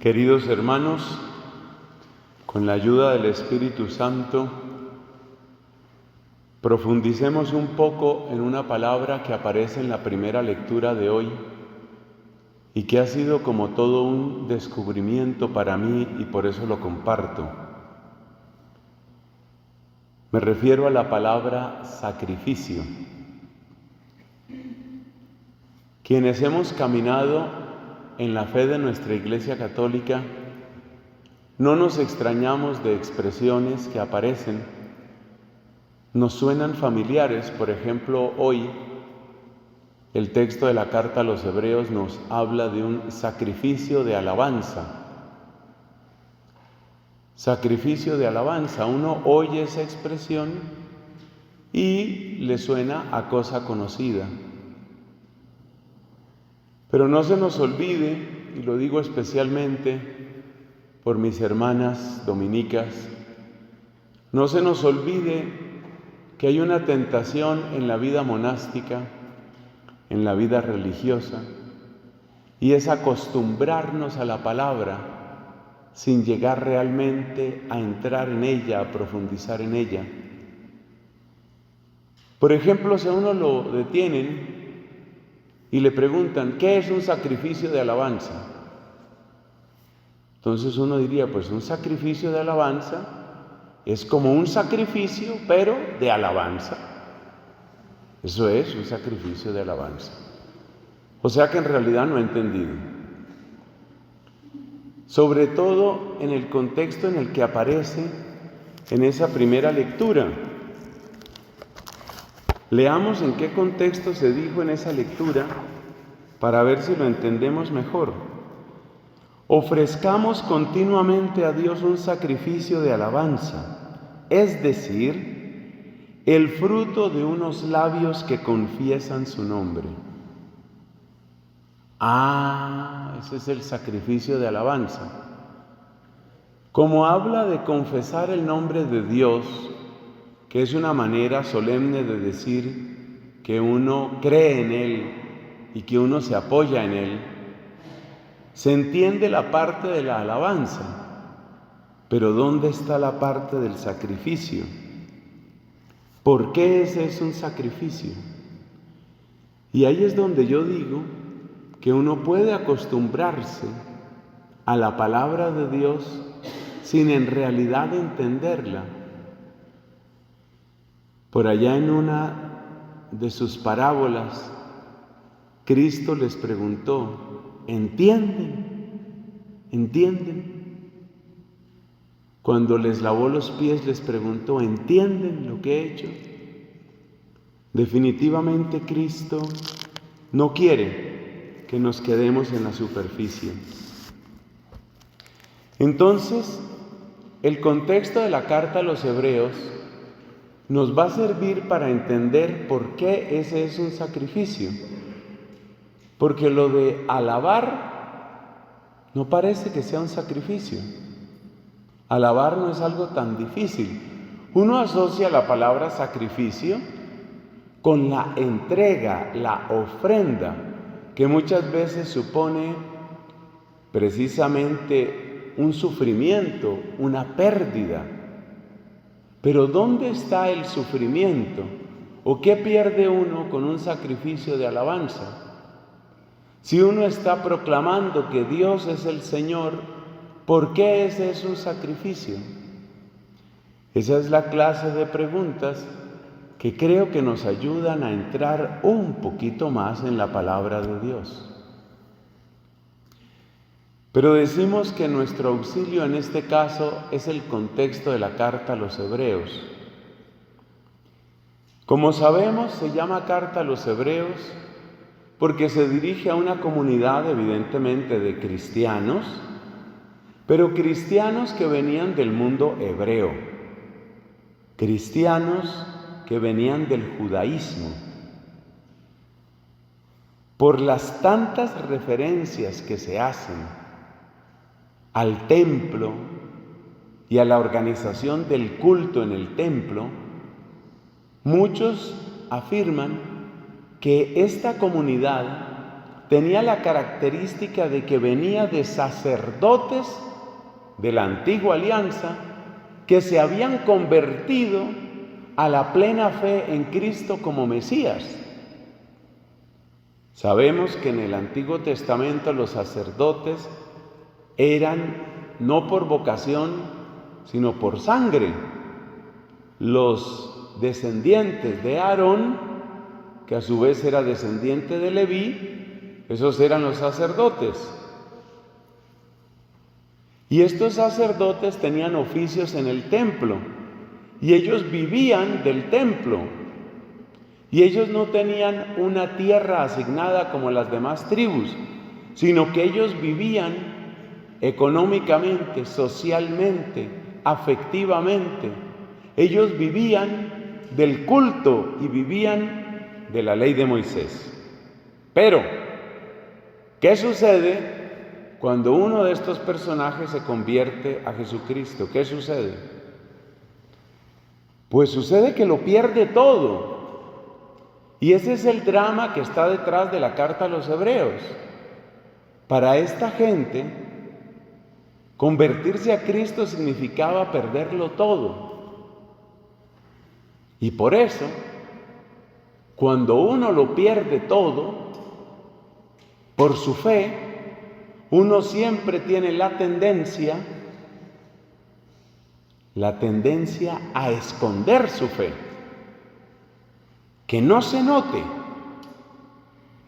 Queridos hermanos, con la ayuda del Espíritu Santo, profundicemos un poco en una palabra que aparece en la primera lectura de hoy y que ha sido como todo un descubrimiento para mí y por eso lo comparto. Me refiero a la palabra sacrificio. Quienes hemos caminado en la fe de nuestra Iglesia Católica, no nos extrañamos de expresiones que aparecen, nos suenan familiares. Por ejemplo, hoy el texto de la carta a los Hebreos nos habla de un sacrificio de alabanza. Sacrificio de alabanza. Uno oye esa expresión y le suena a cosa conocida. Pero no se nos olvide, y lo digo especialmente por mis hermanas dominicas, no se nos olvide que hay una tentación en la vida monástica, en la vida religiosa, y es acostumbrarnos a la palabra sin llegar realmente a entrar en ella, a profundizar en ella. Por ejemplo, si a uno lo detienen y le preguntan, ¿qué es un sacrificio de alabanza? Entonces uno diría, pues un sacrificio de alabanza es como un sacrificio, pero de alabanza. Eso es un sacrificio de alabanza. O sea que en realidad no he entendido. Sobre todo en el contexto en el que aparece en esa primera lectura. Leamos en qué contexto se dijo en esa lectura para ver si lo entendemos mejor. Ofrezcamos continuamente a Dios un sacrificio de alabanza, es decir, el fruto de unos labios que confiesan su nombre. Ese es el sacrificio de alabanza. Como habla de confesar el nombre de Dios, que es una manera solemne de decir que uno cree en Él y que uno se apoya en Él, se entiende la parte de la alabanza, pero ¿dónde está la parte del sacrificio? ¿Por qué ese es un sacrificio? Y ahí es donde yo digo que uno puede acostumbrarse a la palabra de Dios sin en realidad entenderla. Por allá en una de sus parábolas, Cristo les preguntó, ¿entienden? Cuando les lavó los pies les preguntó, ¿entienden lo que he hecho? Definitivamente Cristo no quiere que nos quedemos en la superficie. Entonces, el contexto de la carta a los Hebreos nos va a servir para entender por qué ese es un sacrificio. Porque lo de alabar no parece que sea un sacrificio. Alabar no es algo tan difícil. Uno asocia la palabra sacrificio con la entrega, la ofrenda, que muchas veces supone precisamente un sufrimiento, una pérdida. Pero ¿dónde está el sufrimiento? ¿O qué pierde uno con un sacrificio de alabanza? Si uno está proclamando que Dios es el Señor, ¿por qué ese es un sacrificio? Esa es la clase de preguntas que creo que nos ayudan a entrar un poquito más en la palabra de Dios. Pero decimos que nuestro auxilio en este caso es el contexto de la carta a los Hebreos. Como sabemos, se llama carta a los Hebreos porque se dirige a una comunidad evidentemente de cristianos, pero cristianos que venían del mundo hebreo, cristianos que venían del judaísmo. Por las tantas referencias que se hacen al templo y a la organización del culto en el templo, muchos afirman que esta comunidad tenía la característica de que venía de sacerdotes de la antigua alianza que se habían convertido a la plena fe en Cristo como Mesías. Sabemos que en el Antiguo Testamento los sacerdotes eran no por vocación, sino por sangre. Los descendientes de Aarón, que a su vez era descendiente de Leví, esos eran los sacerdotes. Y estos sacerdotes tenían oficios en el templo, y ellos vivían del templo. Y ellos no tenían una tierra asignada como las demás tribus, sino que ellos vivían económicamente, socialmente, afectivamente. Ellos vivían del culto y vivían de la ley de Moisés. Pero, ¿qué sucede cuando uno de estos personajes se convierte a Jesucristo? ¿Qué sucede? Pues sucede que lo pierde todo. Y ese es el drama que está detrás de la carta a los Hebreos. Para esta gente, convertirse a Cristo significaba perderlo todo. Y por eso, cuando uno lo pierde todo, por su fe, uno siempre tiene la tendencia a esconder su fe. Que no se note.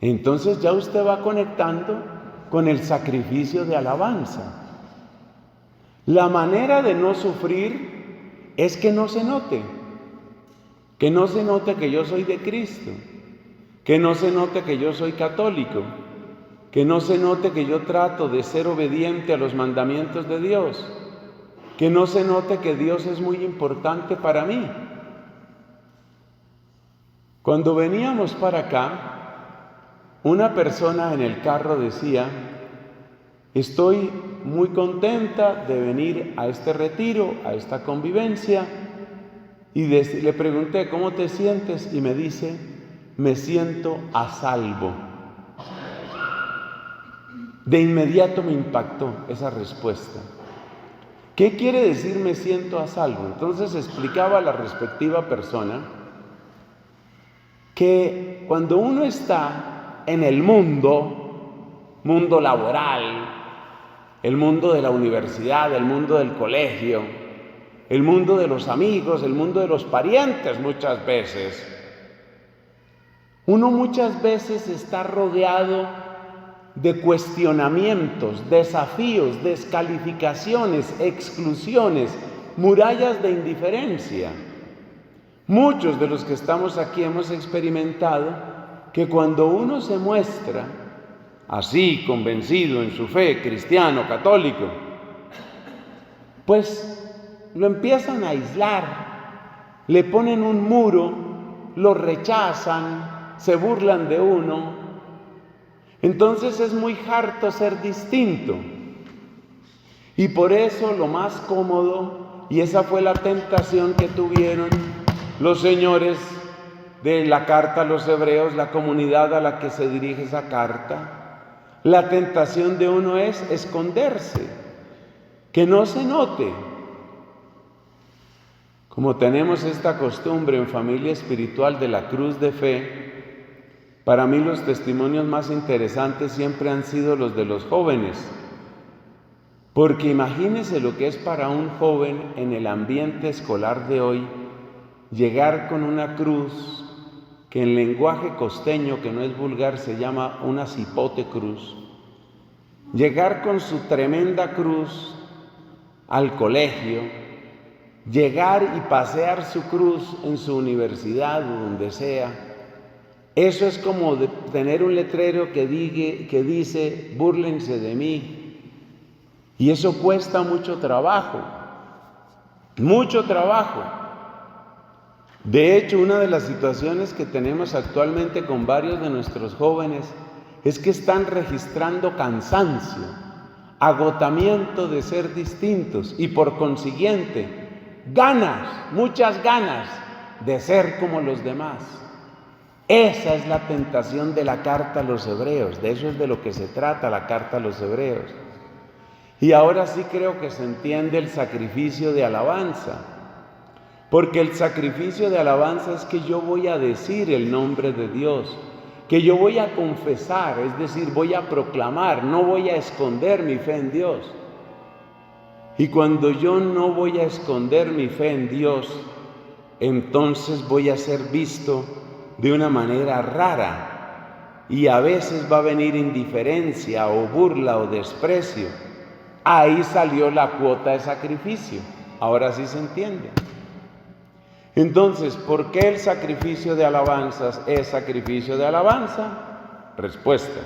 Entonces ya usted va conectando con el sacrificio de alabanza. La manera de no sufrir es que no se note. Que no se note que yo soy de Cristo. Que no se note que yo soy católico. Que no se note que yo trato de ser obediente a los mandamientos de Dios. Que no se note que Dios es muy importante para mí. Cuando veníamos para acá, una persona en el carro decía: estoy muy contenta de venir a este retiro, a esta convivencia, y le pregunté: ¿cómo te sientes? Y me dice: me siento a salvo. De inmediato me impactó esa respuesta. ¿Qué quiere decir me siento a salvo? Entonces explicaba a la respectiva persona que cuando uno está en el mundo laboral, el mundo de la universidad, el mundo del colegio, el mundo de los amigos, el mundo de los parientes muchas veces, uno muchas veces está rodeado de cuestionamientos, desafíos, descalificaciones, exclusiones, murallas de indiferencia. Muchos de los que estamos aquí hemos experimentado que cuando uno se muestra así, convencido en su fe, cristiano, católico, pues lo empiezan a aislar, le ponen un muro, lo rechazan, se burlan de uno. Entonces es muy harto ser distinto. Y por eso lo más cómodo, y esa fue la tentación que tuvieron los señores de la carta a los Hebreos, la comunidad a la que se dirige esa carta, la tentación de uno es esconderse, que no se note. Como tenemos esta costumbre en familia espiritual de la cruz de fe, para mí los testimonios más interesantes siempre han sido los de los jóvenes, porque imagínense lo que es para un joven en el ambiente escolar de hoy llegar con una cruz que en lenguaje costeño, que no es vulgar, se llama una cipote cruz. Llegar con su tremenda cruz al colegio, llegar y pasear su cruz en su universidad o donde sea. Eso es como tener un letrero que dice, búrlense de mí. Y eso cuesta mucho trabajo, mucho trabajo. De hecho, una de las situaciones que tenemos actualmente con varios de nuestros jóvenes es que están registrando cansancio, agotamiento de ser distintos y por consiguiente ganas, muchas ganas de ser como los demás. Esa es la tentación de la carta a los hebreos, de eso es de lo que se trata la carta a los hebreos. Y ahora sí creo que se entiende el sacrificio de alabanza, porque el sacrificio de alabanza es que yo voy a decir el nombre de Dios, que yo voy a confesar, es decir, voy a proclamar, no voy a esconder mi fe en Dios. Y cuando yo no voy a esconder mi fe en Dios, entonces voy a ser visto de una manera rara y a veces va a venir indiferencia o burla o desprecio. Ahí salió la cuota de sacrificio. Ahora sí se entiende. Entonces, ¿por qué el sacrificio de alabanzas es sacrificio de alabanza? Respuesta.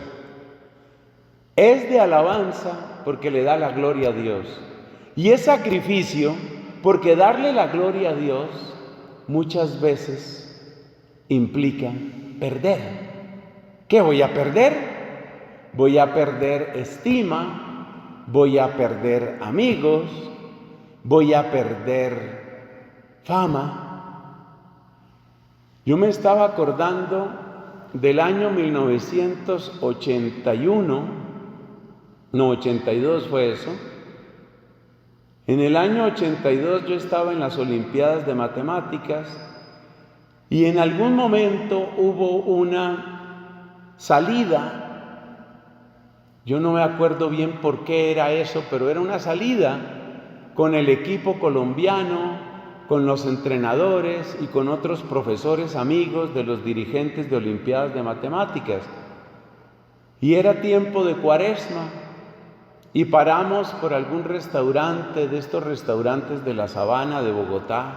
Es de alabanza porque le da la gloria a Dios. Y es sacrificio porque darle la gloria a Dios muchas veces implica perder. ¿Qué voy a perder? Voy a perder estima, voy a perder amigos, voy a perder fama. Yo me estaba acordando del año 82 fue eso. En el año 82 yo estaba en las Olimpiadas de Matemáticas y en algún momento hubo una salida. Yo no me acuerdo bien por qué era eso, pero era una salida con el equipo colombiano, con los entrenadores y con otros profesores amigos de los dirigentes de Olimpiadas de Matemáticas. Y era tiempo de Cuaresma. Y paramos por algún restaurante, de estos restaurantes de la Sabana de Bogotá.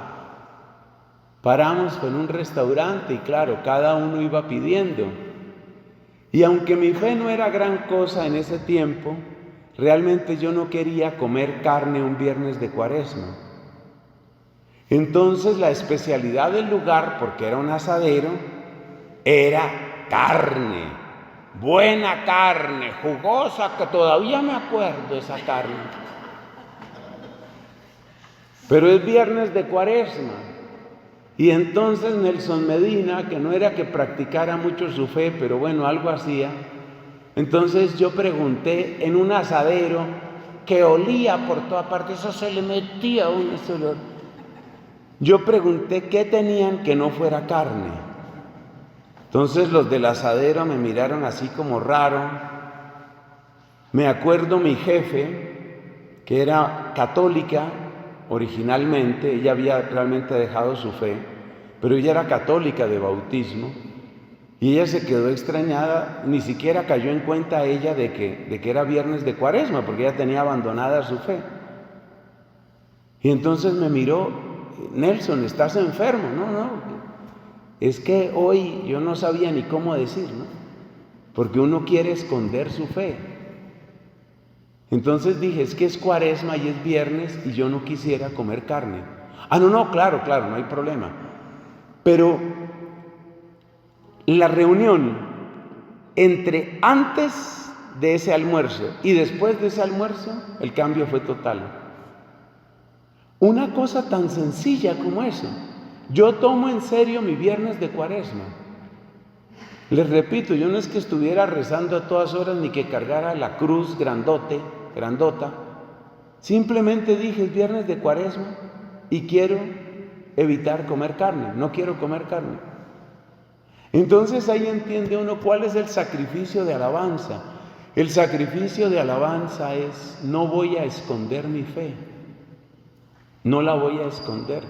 Paramos en un restaurante y claro, cada uno iba pidiendo. Y aunque mi fe no era gran cosa en ese tiempo, realmente yo no quería comer carne un viernes de Cuaresma. Entonces la especialidad del lugar, porque era un asadero, era carne. Buena carne, jugosa, que todavía me acuerdo de esa carne. Pero es viernes de Cuaresma. Y entonces Nelson Medina, que no era que practicara mucho su fe, pero bueno, algo hacía. Entonces yo pregunté en un asadero que olía por toda parte, eso se le metía a uno ese olor. Yo pregunté qué tenían que no fuera carne. Entonces los del asadero me miraron así como raro. Me acuerdo mi jefe, que era católica originalmente, ella había realmente dejado su fe, pero ella era católica de bautismo, y ella se quedó extrañada, ni siquiera cayó en cuenta ella de que era viernes de Cuaresma, porque ella tenía abandonada su fe. Y entonces me miró, Nelson, ¿estás enfermo? No. Es que hoy yo no sabía ni cómo decir, ¿no? Porque uno quiere esconder su fe. Entonces dije, es que es Cuaresma y es viernes y yo no quisiera comer carne. No, claro, no hay problema. Pero la reunión entre antes de ese almuerzo y después de ese almuerzo, el cambio fue total. Una cosa tan sencilla como eso. Yo tomo en serio mi viernes de Cuaresma. Les repito, yo no es que estuviera rezando a todas horas ni que cargara la cruz grandota. Simplemente dije, es viernes de Cuaresma y quiero evitar comer carne, no quiero comer carne. Entonces ahí entiende uno cuál es el sacrificio de alabanza. El sacrificio de alabanza es, no voy a esconder mi fe, no la voy a esconder.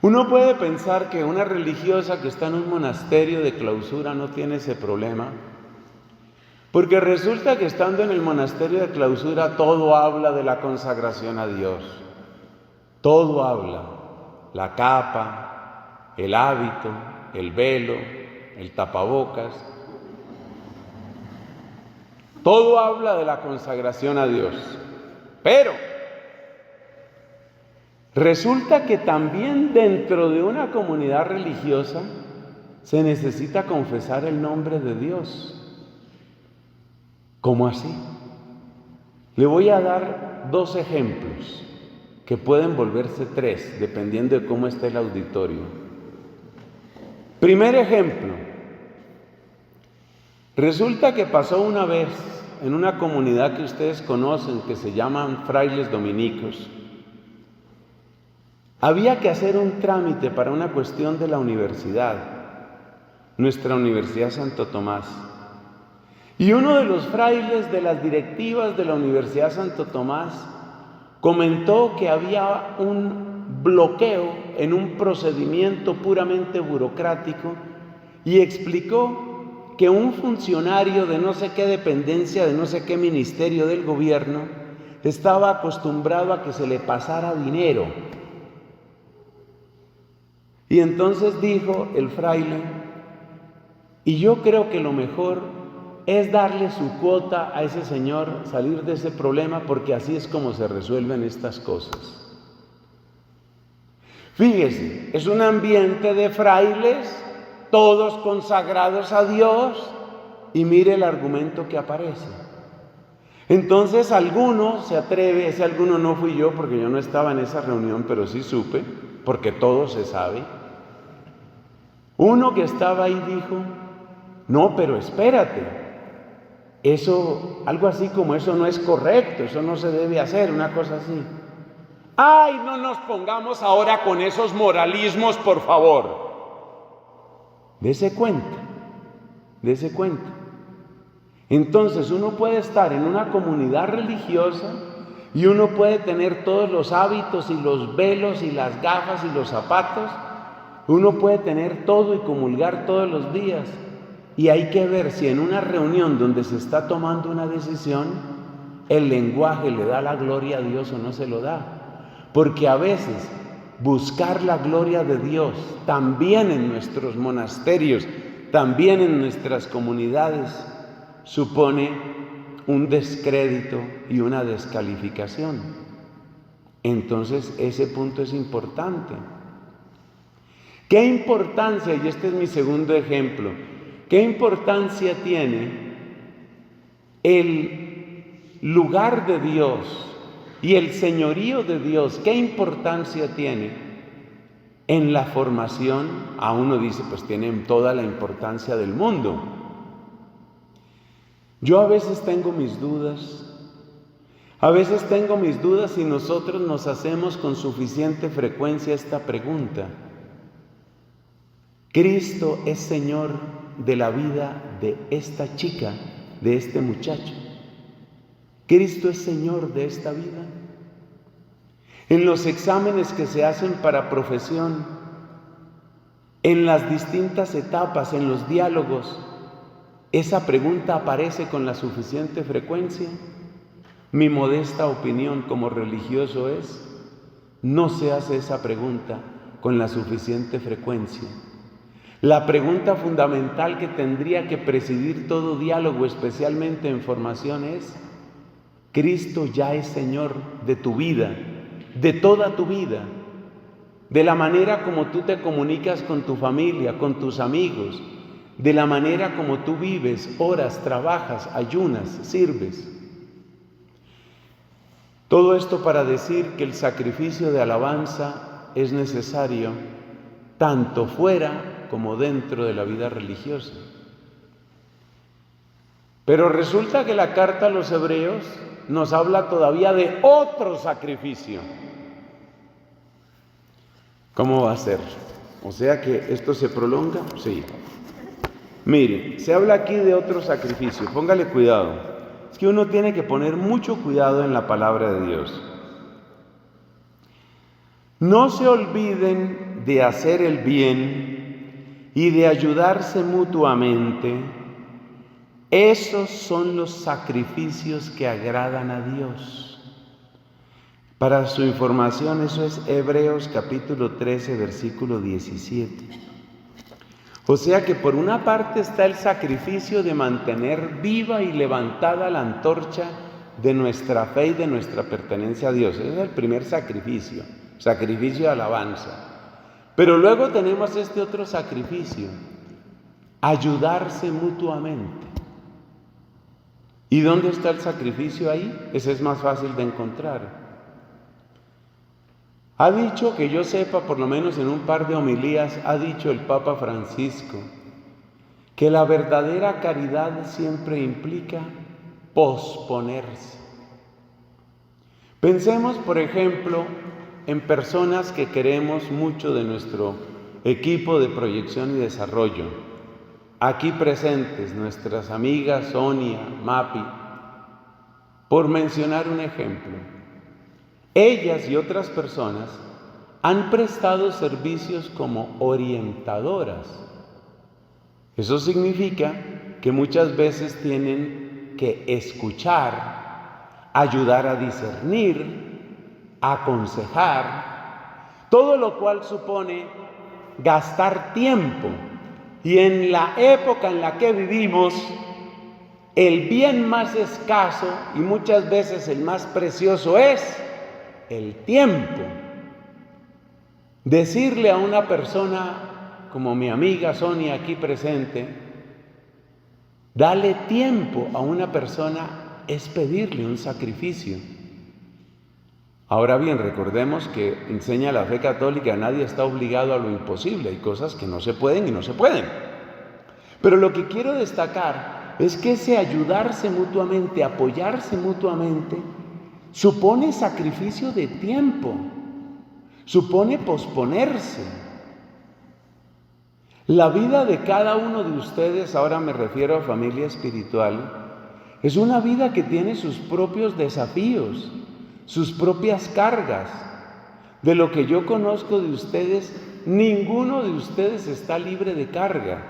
Uno puede pensar que una religiosa que está en un monasterio de clausura no tiene ese problema, porque resulta que estando en el monasterio de clausura todo habla de la consagración a Dios. Todo habla, la capa, el hábito, el velo, el tapabocas. Todo habla de la consagración a Dios. Pero resulta que también dentro de una comunidad religiosa se necesita confesar el nombre de Dios. ¿Cómo así? Le voy a dar 2 ejemplos, que pueden volverse 3, dependiendo de cómo esté el auditorio. Primer ejemplo. Resulta que pasó una vez en una comunidad que ustedes conocen que se llaman frailes dominicos. Había que hacer un trámite para una cuestión de la universidad, nuestra Universidad Santo Tomás. Y uno de los frailes de las directivas de la Universidad Santo Tomás comentó que había un bloqueo en un procedimiento puramente burocrático y explicó que un funcionario de no sé qué dependencia, de no sé qué ministerio del gobierno, estaba acostumbrado a que se le pasara dinero. Y entonces dijo el fraile, y yo creo que lo mejor es darle su cuota a ese señor, salir de ese problema, porque así es como se resuelven estas cosas. Fíjese, es un ambiente de frailes, todos consagrados a Dios, y mire el argumento que aparece. Entonces alguno se atreve, ese alguno no fui yo, porque yo no estaba en esa reunión, pero sí supe, porque todo se sabe. Uno que estaba ahí dijo, no, pero espérate, eso, algo así como eso no es correcto, eso no se debe hacer, una cosa así. ¡Ay, no nos pongamos ahora con esos moralismos, por favor! Dese cuenta. Entonces uno puede estar en una comunidad religiosa y uno puede tener todos los hábitos y los velos y las gafas y los zapatos, uno puede tener todo y comulgar todos los días. Y hay que ver si en una reunión donde se está tomando una decisión, el lenguaje le da la gloria a Dios o no se lo da. Porque a veces buscar la gloria de Dios también en nuestros monasterios, también en nuestras comunidades, supone un descrédito y una descalificación. Entonces ese punto es importante. ¿Qué importancia? Y este es mi segundo ejemplo. ¿Qué importancia tiene el lugar de Dios y el señorío de Dios? ¿Qué importancia tiene en la formación? A uno dice, pues tienen toda la importancia del mundo. Yo a veces tengo mis dudas. A veces tengo mis dudas si nosotros nos hacemos con suficiente frecuencia esta pregunta. ¿Cristo es Señor de la vida de esta chica, de este muchacho? ¿Cristo es Señor de esta vida? En los exámenes que se hacen para profesión, en las distintas etapas, en los diálogos, ¿esa pregunta aparece con la suficiente frecuencia? Mi modesta opinión como religioso es, no se hace esa pregunta con la suficiente frecuencia. La pregunta fundamental que tendría que presidir todo diálogo, especialmente en formación, es: ¿Cristo ya es Señor de tu vida, de toda tu vida, de la manera como tú te comunicas con tu familia, con tus amigos, de la manera como tú vives, oras, trabajas, ayunas, sirves? Todo esto para decir que el sacrificio de alabanza es necesario tanto fuera como dentro de la vida religiosa. Pero resulta que la carta a los Hebreos nos habla todavía de otro sacrificio. ¿Cómo va a ser? O sea que esto se prolonga. Sí. Mire, se habla aquí de otro sacrificio. Póngale cuidado. Es que uno tiene que poner mucho cuidado en la palabra de Dios. No se olviden de hacer el bien y de ayudarse mutuamente. Esos son los sacrificios que agradan a Dios. Para su información, eso es Hebreos capítulo 13, versículo 17. O sea que por una parte está el sacrificio de mantener viva y levantada la antorcha de nuestra fe y de nuestra pertenencia a Dios. Ese es el primer sacrificio, sacrificio de alabanza. Pero luego tenemos este otro sacrificio, ayudarse mutuamente. ¿Y dónde está el sacrificio ahí? Ese es más fácil de encontrar. Ha dicho, que yo sepa, por lo menos en un par de homilías, ha dicho el Papa Francisco, que la verdadera caridad siempre implica posponerse. Pensemos, por ejemplo, en personas que queremos mucho de nuestro equipo de proyección y desarrollo, aquí presentes, nuestras amigas Sonia, Mapi, por mencionar un ejemplo. Ellas y otras personas han prestado servicios como orientadoras. Eso significa que muchas veces tienen que escuchar, ayudar a discernir, aconsejar, todo lo cual supone gastar tiempo. Y en la época en la que vivimos, el bien más escaso y muchas veces el más precioso es el tiempo. Decirle a una persona como mi amiga Sonia aquí presente, dale tiempo a una persona es pedirle un sacrificio. Ahora bien, recordemos que enseña la fe católica, nadie está obligado a lo imposible, hay cosas que no se pueden y no se pueden. Pero lo que quiero destacar es que ese ayudarse mutuamente, apoyarse mutuamente, supone sacrificio de tiempo, supone posponerse. La vida de cada uno de ustedes, ahora me refiero a familia espiritual, es una vida que tiene sus propios desafíos, sus propias cargas. De lo que yo conozco de ustedes, ninguno de ustedes está libre de carga.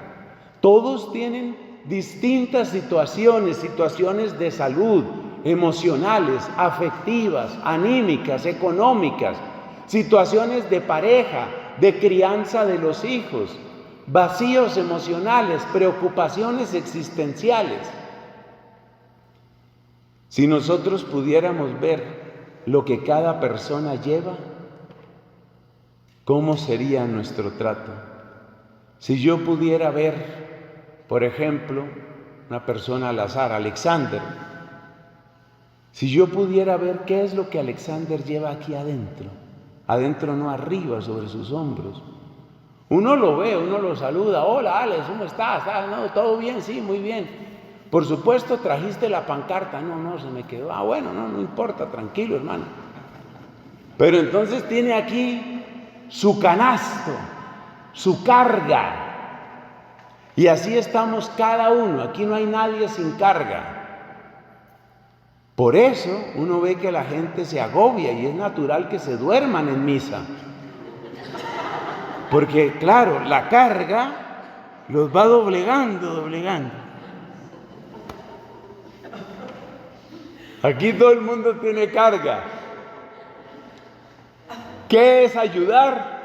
Todos tienen distintas situaciones de salud, emocionales, afectivas, anímicas, económicas, situaciones de pareja, de crianza de los hijos, vacíos emocionales, preocupaciones existenciales. Si nosotros pudiéramos ver lo que cada persona lleva, ¿cómo sería nuestro trato? Si yo pudiera ver, por ejemplo, una persona al azar, Alexander, si yo pudiera ver qué es lo que Alexander lleva aquí adentro no arriba, sobre sus hombros. Uno lo ve, uno lo saluda, hola Alex, ¿cómo estás? No, ¿todo bien? Sí, muy bien. Por supuesto, trajiste la pancarta. No, se me quedó. Bueno, no importa, tranquilo, hermano. Pero entonces tiene aquí su canasto, su carga. Y así estamos cada uno. Aquí no hay nadie sin carga. Por eso uno ve que la gente se agobia y es natural que se duerman en misa. Porque, claro, la carga los va doblegando. Aquí todo el mundo tiene carga. ¿Qué es ayudar?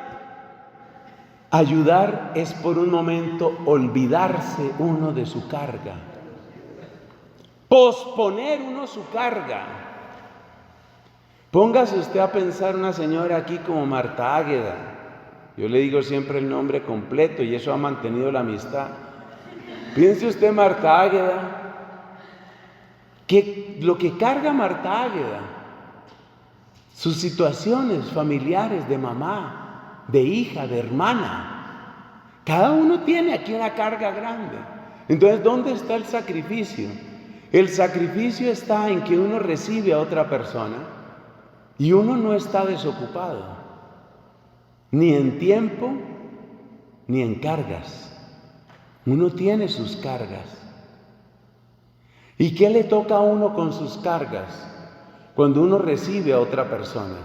Ayudar es por un momento olvidarse uno de su carga. Posponer uno su carga. Póngase usted a pensar una señora aquí como Marta Águeda. Yo le digo siempre el nombre completo y eso ha mantenido la amistad. Piense usted Marta Águeda, que lo que carga Marta Águeda, sus situaciones familiares de mamá, de hija, de hermana, cada uno tiene aquí una carga grande. Entonces, ¿dónde está el sacrificio? El sacrificio está en que uno recibe a otra persona y uno no está desocupado, ni en tiempo, ni en cargas. Uno tiene sus cargas. ¿Y qué le toca a uno con sus cargas? Cuando uno recibe a otra persona,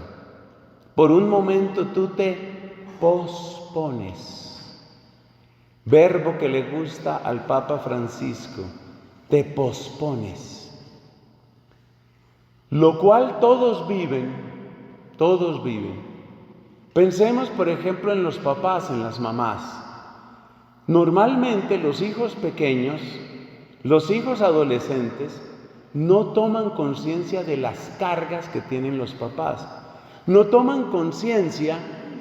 por un momento tú te pospones. Verbo que le gusta al Papa Francisco, te pospones. Lo cual todos viven. Pensemos, por ejemplo, en los papás, en las mamás. Normalmente los hijos pequeños, los hijos adolescentes, no toman conciencia de las cargas que tienen los papás. No toman conciencia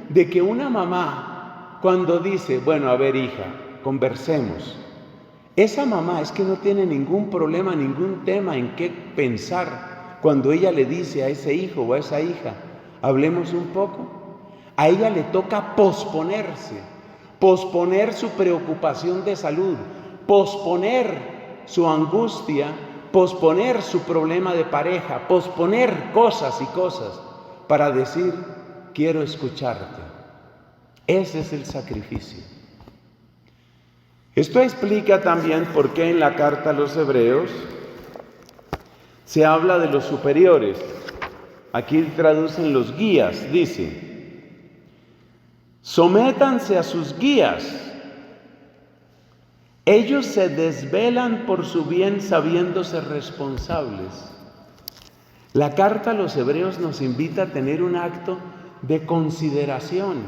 de que una mamá, cuando dice, bueno, a ver hija, conversemos, esa mamá es que no tiene ningún problema, ningún tema en qué pensar cuando ella le dice a ese hijo o a esa hija, hablemos un poco. A ella le toca posponerse, posponer su preocupación de salud, posponer su angustia, posponer su problema de pareja, posponer cosas y cosas para decir, quiero escucharte. Ese es el sacrificio. Esto explica también por qué en la carta a los Hebreos se habla de los superiores. Aquí traducen los guías, dice, sométanse a sus guías. Ellos se desvelan por su bien sabiéndose responsables. La carta a los Hebreos nos invita a tener un acto de consideración.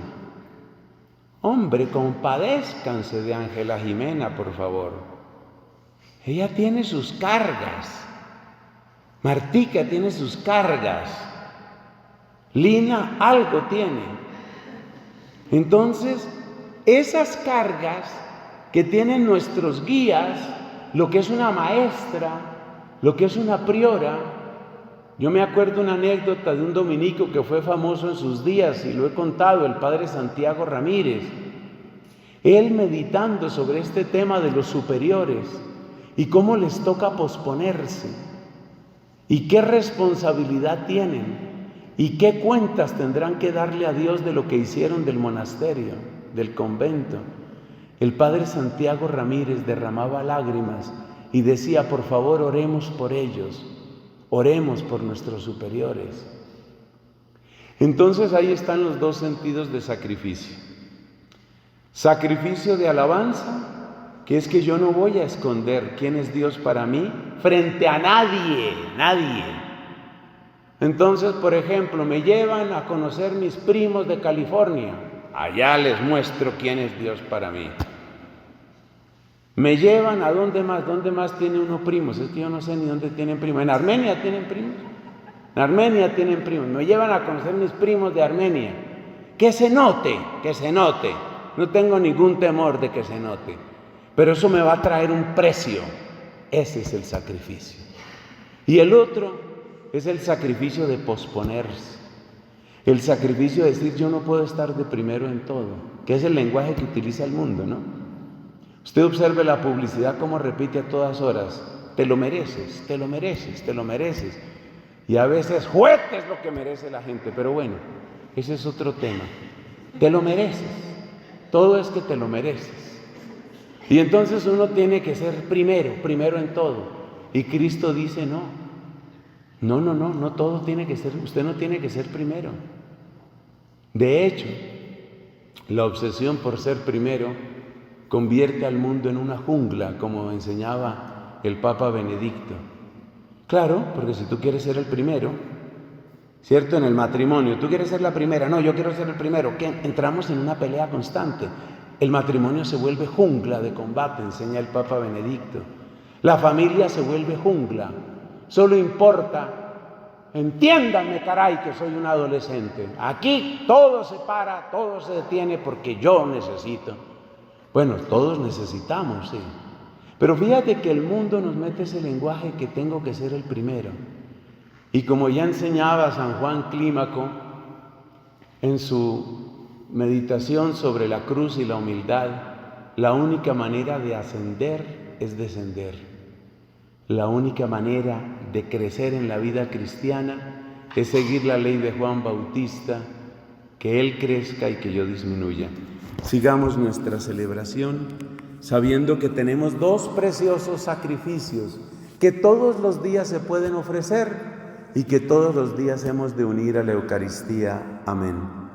Hombre, compadézcanse de Ángela Jimena, por favor. Ella tiene sus cargas. Martica tiene sus cargas. Lina algo tiene. Entonces, esas cargas que tienen nuestros guías, lo que es una maestra, lo que es una priora. Yo me acuerdo una anécdota de un dominico que fue famoso en sus días y lo he contado, el padre Santiago Ramírez. Él meditando sobre este tema de los superiores y cómo les toca posponerse y qué responsabilidad tienen y qué cuentas tendrán que darle a Dios de lo que hicieron del monasterio, del convento. El padre Santiago Ramírez derramaba lágrimas y decía, por favor, oremos por ellos, oremos por nuestros superiores. Entonces ahí están los dos sentidos de sacrificio. Sacrificio de alabanza, que es que yo no voy a esconder quién es Dios para mí frente a nadie. Entonces, por ejemplo, me llevan a conocer mis primos de California. Allá les muestro quién es Dios para mí. Me llevan a ¿dónde más tiene uno primos? Es que yo no sé ni dónde tienen primos. ¿En Armenia tienen primos? En Armenia tienen primos. Me llevan a conocer mis primos de Armenia. Que se note. No tengo ningún temor de que se note. Pero eso me va a traer un precio. Ese es el sacrificio. Y el otro es el sacrificio de posponerse. El sacrificio de decir yo no puedo estar de primero en todo, que es el lenguaje que utiliza el mundo, ¿no? Usted observe la publicidad como repite a todas horas, te lo mereces, te lo mereces, te lo mereces. Y a veces juete es lo que merece la gente, pero bueno, ese es otro tema. Te lo mereces, todo es que te lo mereces. Y entonces uno tiene que ser primero en todo. Y Cristo dice no todo tiene que ser, usted no tiene que ser primero. De hecho, la obsesión por ser primero convierte al mundo en una jungla, como enseñaba el Papa Benedicto. Claro, porque si tú quieres ser el primero, ¿cierto? En el matrimonio, tú quieres ser la primera, no, yo quiero ser el primero, ¿qué? Entramos en una pelea constante. El matrimonio se vuelve jungla de combate, enseña el Papa Benedicto. La familia se vuelve jungla. Solo importa, entiéndanme caray que soy un adolescente. Aquí todo se para, todo se detiene porque yo necesito. Bueno, todos necesitamos, sí. Pero fíjate que el mundo nos mete ese lenguaje que tengo que ser el primero. Y como ya enseñaba San Juan Clímaco en su meditación sobre la cruz y la humildad, la única manera de ascender es descender. La única manera de crecer en la vida cristiana es seguir la ley de Juan Bautista, que Él crezca y que yo disminuya. Sigamos nuestra celebración sabiendo que tenemos dos preciosos sacrificios que todos los días se pueden ofrecer y que todos los días hemos de unir a la Eucaristía. Amén.